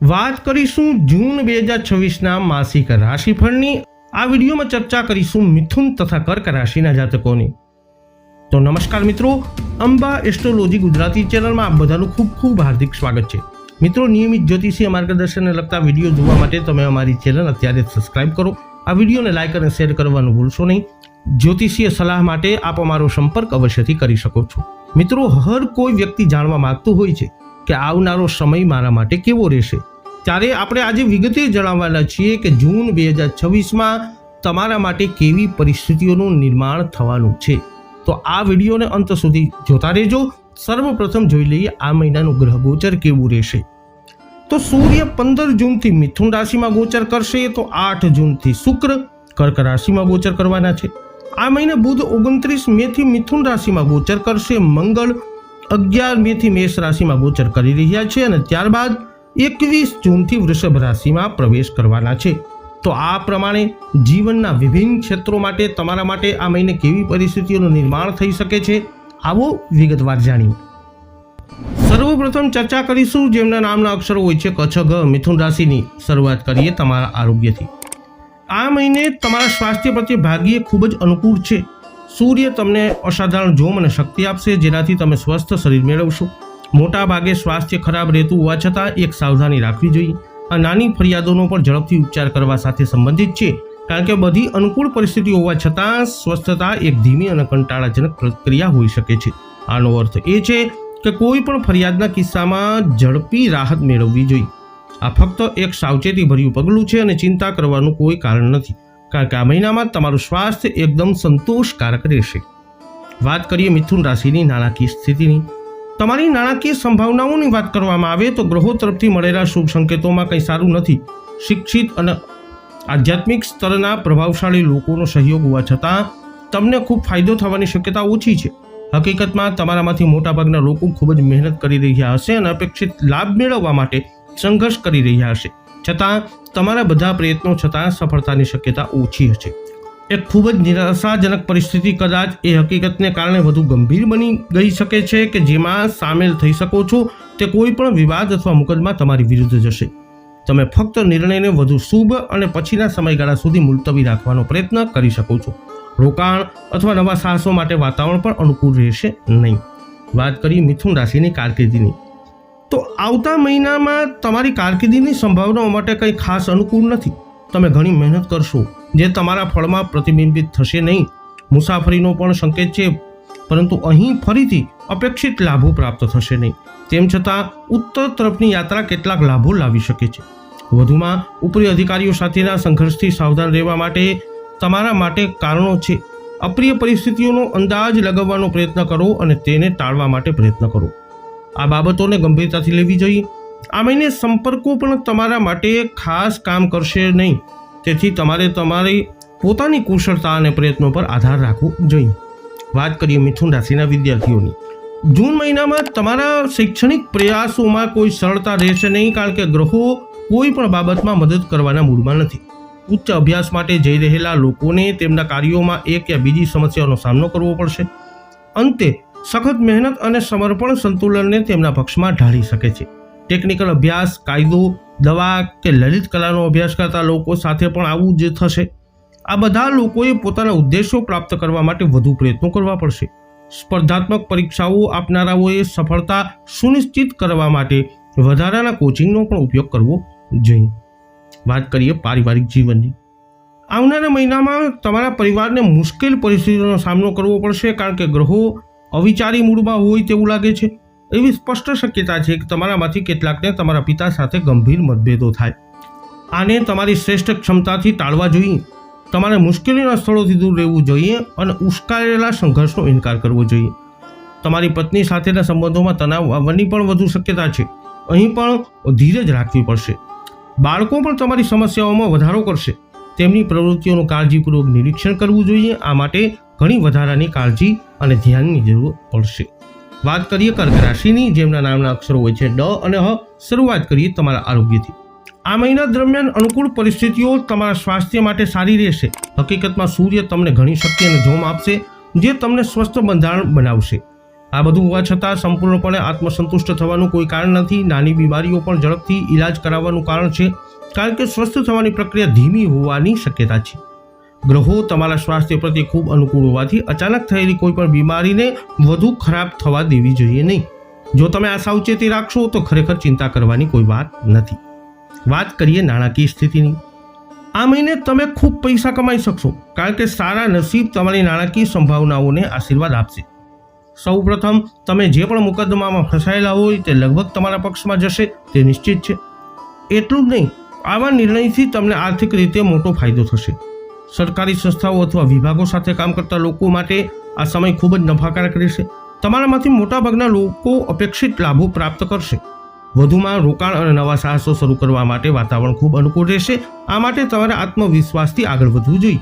વાત કરીશું જૂન 2026ના માસિક રાશિફળની। આ વિડીયોમાં ચર્ચા કરીશું મિથુન તથા કર્ક રાશિના જાતકોની। તો નમસ્કાર મિત્રો, અંબા એસ્ટ્રોલોજી ગુજરાતી ચેનલમાં આપ બધાનું ખૂબ ખૂબ હાર્દિક સ્વાગત છે। મિત્રો, નિયમિત જ્યોતિષીય માર્ગદર્શનને લગતા વિડીયો જોવા માટે તમે અમારી ચેનલ અત્યારે સબસ્ક્રાઇબ કરો। આ વિડીયોને લાઇક અને શેર કરવાનું ભૂલશો નહીં। જ્યોતિષીય સલાહ માટે આપ અમારો સંપર્ક અવશ્યથી કરી શકો છો। મિત્રો, હર કોઈ વ્યક્તિ જાણવા માંગતું હોય છે કે આવનારો સમય મારા માટે કેવો રહેશે, ત્યારે આપણે આજે વિગતે જણાવવાના છીએ કે જૂન 2026માં તમારા માટે કેવી પરિસ્થિતિઓનું નિર્માણ થવાનું છે। તો આ વિડીયોને અંત સુધી જોતા રહેજો। સર્વપ્રથમ જોઈ લઈએ આ મહિનાનું ગ્રહ ગોચર કેવું રહેશે। તો સૂર્ય 15 જૂનથી મિથુન રાશિમાં ગોચર કરશે, તો 8 જૂનથી શુક્ર કર્ક રાશિમાં ગોચર કરવાના છે। આ મહિને બુધ 29 મેથી મિથુન રાશિમાં ગોચર કરશે, મંગળ 11 મેથી મેષ રાશિમાં ગોચર કરી રહ્યા છે અને ત્યારબાદ 21 જૂનથી વૃષભ રાશિમાં પ્રવેશ કરવાના છે। તો આ પ્રમાણે જીવનના વિભિન્ન ક્ષેત્રો માટે તમારા માટે આ મહિને કેવી પરિસ્થિતિઓનું નિર્માણ થઈ શકે છે, આવો વિગતવાર જાણીએ। સર્વપ્રથમ ચર્ચા કરીશું જેમના નામના અક્ષરો હોય છે ક, છ, ગ, મિથુન રાશિની। શરૂઆત કરીએ તમારા આરોગ્યથી। આ મહિને તમારા સ્વાસ્થ્ય પ્રત્યે ભાગ્ય ખૂબ જ અનુકૂળ છે। સૂર્ય તમને અસાધારણ જોમ અને શક્તિ આપશે, જેનાથી તમે સ્વસ્થ શરીર મેળવશો। મોટા ભાગે સ્વાસ્થ્ય ખરાબ રહેતું હોવા છતાં એક સાવધાની રાખવી જોઈએ। આ નાની ફરિયાદોનો પણ ઝડપથી ઉપચાર કરવા સાથે સંબંધિત છે, કારણ કે બધી અનુકૂળ પરિસ્થિતિ હોવા છતાં સ્વસ્થતા એક ધીમી અને કંટાળાજનક પ્રક્રિયા હોઈ શકે છે। આનો અર્થ એ છે કે કોઈ પણ ફરિયાદના કિસ્સામાં ઝડપી રાહત મેળવવી જોઈએ। આ ફક્ત એક સાવચેતીભર્યું પગલું છે અને ચિંતા કરવાનું કોઈ કારણ નથી, કારણ કે આ મહિનામાં તમારું સ્વાસ્થ્ય એકદમ સંતોષકારક રહેશે। વાત કરીએ મિથુન રાશિની નાણાકીય સ્થિતિની। તમારી નાણાકીય સંભાવનાઓની વાત કરવામાં આવે તો ગ્રહો તરફથી મળેલા શુભ સંકેતોમાં કંઈ સારું નથી। શિક્ષિત અને આધ્યાત્મિક સ્તરના પ્રભાવશાળી લોકોનો સહયોગ હોવા છતાં તમને ખૂબ ફાયદો થવાની શક્યતા ઓછી છે। હકીકતમાં તમારામાંથી મોટાભાગના લોકો ખૂબ જ મહેનત કરી રહ્યા હશે અને અપેક્ષિત લાભ મેળવવા માટે સંઘર્ષ કરી રહ્યા હશે, છતાં તમારા બધા પ્રયત્નો છતાં સફળતાની શક્યતા ઓછી હશે। એક ખૂબ જ નિરાશાજનક પરિસ્થિતિ કદાચ એ હકીકતને કારણે વધુ ગંભીર બની ગઈ શકે છે કે જેમાં સામેલ થઈ શકો છો તે કોઈ પણ વિવાદ અથવા મુકદ્દમા તમારી વિરુદ્ધ જશે। તમે ફક્ત નિર્ણયને વધુ શુભ અને પછીના સમયગાળા સુધી મુલતવી રાખવાનો પ્રયત્ન કરી શકો છો। રોકાણ અથવા નવા સાહસો માટે વાતાવરણ પણ અનુકૂળ રહેશે નહીં। વાત કરીએ મિથુન રાશિની કારકિર્દીની। તો આવતા મહિનામાં તમારી કારકિર્દીની સંભાવનાઓ માટે કંઈ ખાસ અનુકૂળ નથી। તમે ઘણી મહેનત કરશો જે તમારા ફળમાં પ્રતિબિંબિત થશે નહીં। મુસાફરીનો પણ સંકેત છે, પરંતુ અહીં ફરીથી અપેક્ષિત લાભો પ્રાપ્ત થશે નહીં। તેમ છતાં ઉત્તર તરફની યાત્રા કેટલાક લાભો લાવી શકે છે। વધુમાં ઉપરી અધિકારીઓ સાથેના સંઘર્ષથી સાવધાન રહેવા માટે તમારા માટે કારણો છે। અપ્રિય પરિસ્થિતિઓનો અંદાજ લગાવવાનો પ્રયત્ન કરો અને તેને ટાળવા માટે પ્રયત્ન કરો। આ બાબતોને ગંભીરતાથી લેવી જોઈએ। આ મહિને સંપર્કો પણ તમારા માટે ખાસ કામ કરશે નહીં, તેથી તમારે તમારી પોતાની કુશળતા અને પ્રયત્નો પર આધાર રાખવો જોઈએ। વાત કરીએ મિથુન રાશિના વિદ્યાર્થીઓની। જૂન મહિનામાં તમારા શૈક્ષણિક પ્રયાસોમાં કોઈ સરળતા રહેશે નહીં, કારણ કે ગ્રહો કોઈ પણ બાબતમાં મદદ કરવાના મૂડમાં નથી। ઉચ્ચ અભ્યાસ માટે જઈ રહેલા લોકોને તેમના કાર્યોમાં એક યા બીજી સમસ્યાઓનો સામનો કરવો પડશે। અંતે સખત મહેનત અને સમર્પણ સંતુલનને તેમના પક્ષમાં ઢાળી શકે છે। ટેકનિકલ અભ્યાસ, કાયદો, દવા કે લલિત કલાનો અભ્યાસ કરતા લોકો સાથે પણ આવું જ થશે। આ બધા લોકોએ પોતાના ઉદ્દેશો પ્રાપ્ત કરવા માટે વધુ પ્રયત્નો કરવા પડશે। સ્પર્ધાત્મક પરીક્ષાઓ આપનારાઓએ સફળતા સુનિશ્ચિત કરવા માટે વધારાના કોચિંગનો પણ ઉપયોગ કરવો જોઈએ। વાત કરીએ પારિવારિક જીવનની। આવનારા મહિનામાં તમારા પરિવારને મુશ્કેલ પરિસ્થિતિનો સામનો કરવો પડશે, કારણ કે ગ્રહો અવિચારી મૂડમાં હોય તેવું લાગે છે। એવી સ્પષ્ટ શક્યતા છે કે તમારામાંથી કેટલાકને તમારા પિતા સાથે ગંભીર મતભેદો થાય। આને તમારી શ્રેષ્ઠ ક્ષમતાથી ટાળવા જોઈએ। તમારે મુશ્કેલીના સ્થળોથી દૂર રહેવું જોઈએ અને ઉશ્કેરાયેલા સંઘર્ષનો ઇનકાર કરવો જોઈએ। તમારી પત્ની સાથેના સંબંધોમાં તણાવ આવવાની પણ વધુ શક્યતા છે। અહીં પણ ધીરજ રાખવી પડશે। બાળકો પણ તમારી સમસ્યાઓમાં વધારો કરશે। તેમની પ્રવૃત્તિઓનું કાળજીપૂર્વક નિરીક્ષણ કરવું જોઈએ। આ માટે ઘણી વધારાની કાળજી અને ધ્યાનની જરૂર પડશે। વાત કરીએ કર્ક રાશિની, જેમના નામના અક્ષરો હોય છે ડ અને હ। શરૂઆત કરીએ તમારા આરોગ્યથી। આ મહિના દરમિયાન અનુકૂળ પરિસ્થિતિઓ તમારા સ્વાસ્થ્ય માટે સારી રહેશે। હકીકતમાં સૂર્ય તમને ઘણી શક્તિ અને જોમ આપશે, જે તમને સ્વસ્થ બંધારણ બનાવશે। આ બધું હોવા છતાં સંપૂર્ણપણે આત્મસંતુષ્ટ થવાનું કોઈ કારણ નથી. નાની બીમારીઓ પણ ઝડપથી ઈલાજ કરાવવાનું કારણ છે, કારણ કે સ્વસ્થ થવાની પ્રક્રિયા ધીમી હોવાની શક્યતા છે. ગ્રહો તમારા સ્વાસ્થ્ય પ્રત્યે ખૂબ અનુકૂળ હોવાથી અચાનક થયેલી કોઈ પણ બીમારીને વધુ ખરાબ થવા દેવી જોઈએ નહીં. જો તમે આ સાવચેતી રાખશો તો ખરેખર ચિંતા કરવાની કોઈ વાત નથી. વાત કરીએ નાણાકીય સ્થિતિની. આ મહિને તમે ખૂબ પૈસા કમાઈ શકશો, કારણ કે સારા નસીબ તમારી નાણાકીય સંભાવનાઓને આશીર્વાદ આપશે. સૌપ્રથમ, તમે જે પણ મુકદ્દમામાં ફસાયેલા હોય તે લગભગ તમારા પક્ષમાં જશે તે નિશ્ચિત છે. એટલું જ નહીં, આવા નિર્ણયથી તમને આર્થિક રીતે મોટો ફાયદો થશે. સરકારી સંસ્થાઓ અથવા વિભાગો સાથે કામ કરતા લોકો માટે આ સમય ખૂબ જ નફાકારક રહેશે. તમારામાંથી મોટાભાગના લોકો અપેક્ષિત લાભો પ્રાપ્ત કરશે. વધુમાં, રોકાણ અને નવા સાહસો શરૂ કરવા માટે વાતાવરણ ખૂબ અનુકૂળ રહેશે. આ માટે તમારે આત્મવિશ્વાસથી આગળ વધવું જોઈએ.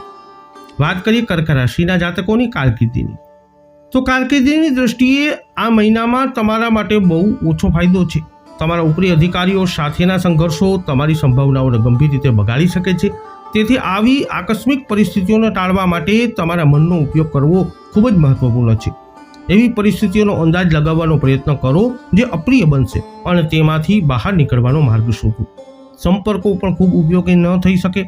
વાત કરીએ કર્ક રાશિના જાતકોની કારકિર્દીની. તો કારકિર્દીની દ્રષ્ટિએ આ મહિનામાં તમારા માટે બહુ ઓછો ફાયદો છે. તમારા ઉપરી અધિકારીઓ સાથેના સંઘર્ષો તમારી સંભાવનાઓને ગંભીર રીતે બગાડી શકે છે. તેથી આવી આકસ્મિક પરિસ્થિતિઓને ટાળવા માટે તમારા મનનો ઉપયોગ કરવો ખૂબ જ મહત્વપૂર્ણ છે. એવી પરિસ્થિતિઓનો અંદાજ લગાવવાનો પ્રયત્ન કરો જે અપ્રિય બનશે અને તેમાંથી બહાર નીકળવાનો માર્ગ શોધો. સંપર્કો પણ ખૂબ ઉપયોગી ન થઈ શકે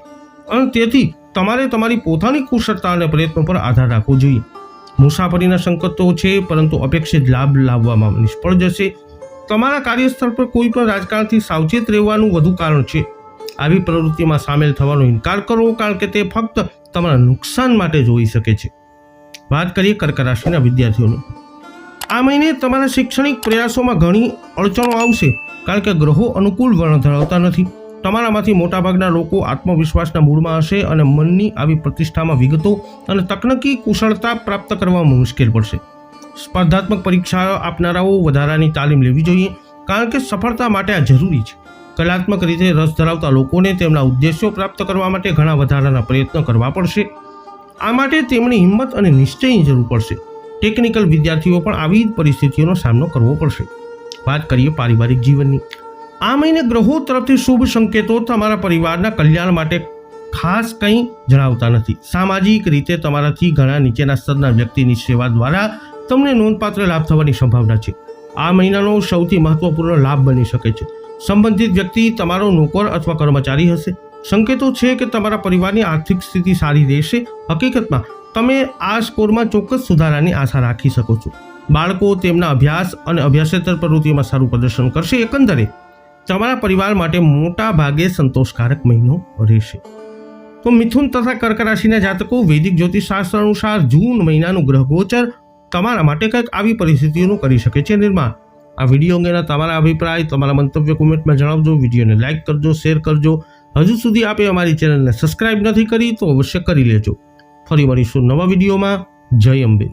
અને તેથી તમારે તમારી પોતાની કુશળતા અને પ્રયત્નો પર આધાર રાખવો જોઈએ. મુસાફરીના સંકટો છે, પરંતુ અપેક્ષિત લાભ લાવવામાં નિષ્ફળ જશે. તમારા કાર્યસ્થળ પર કોઈ પણ રાજકારણથી સાવચેત રહેવાનું વધુ કારણ છે. આવી પ્રવૃત્તિમાં સામેલ થવાનો ઇનકાર કરો, કારણ કે તે ફક્ત તમારા નુકસાન માટે જ હોઈ શકે છે. વાત કરીએ કર્ક રાશિના વિદ્યાર્થીઓની. આ મહિને તમારા શૈક્ષણિક પ્રયાસોમાં ઘણી અડચણો આવશે, કારણ કે ગ્રહો અનુકૂળ વર્ણ ધરાવતા નથી. તમારામાંથી મોટાભાગના લોકો આત્મવિશ્વાસના મૂળમાં હશે અને મનની આવી પ્રતિષ્ઠામાં વિગતો અને તકનીકી કુશળતા પ્રાપ્ત કરવામાં મુશ્કેલ પડશે. સ્પર્ધાત્મક પરીક્ષાઓ આપનારાઓ વધારાની તાલીમ લેવી જોઈએ, કારણ કે સફળતા માટે આ જરૂરી છે. કલાત્મક રીતે રસ ધરાવતા લોકોને તેમના ઉદ્દેશ્યો પ્રાપ્ત કરવા માટે ઘણા વધારાના પ્રયત્નો કરવા પડશે. આ માટે તેમની હિંમત અને નિશ્ચયની જરૂર પડશે. ટેકનિકલ વિદ્યાર્થીઓ પણ આવી પરિસ્થિતિઓનો સામનો કરવો પડશે. વાત કરીએ પારિવારિક જીવનની. આ મહિને ગ્રહો તરફથી શુભ સંકેતો તમારા પરિવારના કલ્યાણ માટે ખાસ કંઈ જણાવતા નથી. સામાજિક રીતે તમારાથી ઘણા નીચેના સ્તરના વ્યક્તિની સેવા દ્વારા તમને નોંધપાત્ર લાભ થવાની સંભાવના છે. આ મહિનાનો સૌથી મહત્વપૂર્ણ લાભ બની શકે છે. સંબંધિત વ્યક્તિ તમારો નોકર અથવા કર્મચારી હશે. સંકેતો છે કે તમારા પરિવારની આર્થિક સ્થિતિ સારી રહેશે. હકીકતમાં તમે આ સ્કોરમાં ચોક્કસ સુધારાની આશા રાખી શકો છો. બાળકો તેમના અભ્યાસ અને અભ્યાસેતર પ્રવૃત્તિઓમાં સારું પ્રદર્શન કરશે. એકંદરે તમારા પરિવાર માટે મોટા ભાગે સંતોષકારક મહિનો રહેશે. તો મિથુન તથા કર્ક રાશિના જાતકો, વૈદિક જ્યોતિષશાસ્ત્ર અનુસાર જૂન મહિનાનું ગ્રહ ગોચર તમારા માટે કંઈક આવી પરિસ્થિતિઓનું કરી શકે છે નિર્માણ. આ વિડીયો અંગેના તમારા અભિપ્રાય, તમારા મંતવ્ય કોમેન્ટમાં જણાવજો. વિડીયોને લાઇક કરજો, શેર કરજો. હજુ સુધી આપે અમારી ચેનલને સબસ્ક્રાઇબ નથી કરી તો અવશ્ય કરી લેજો. ફરી મળીશું નવા વિડીયોમાં. જય અંબે.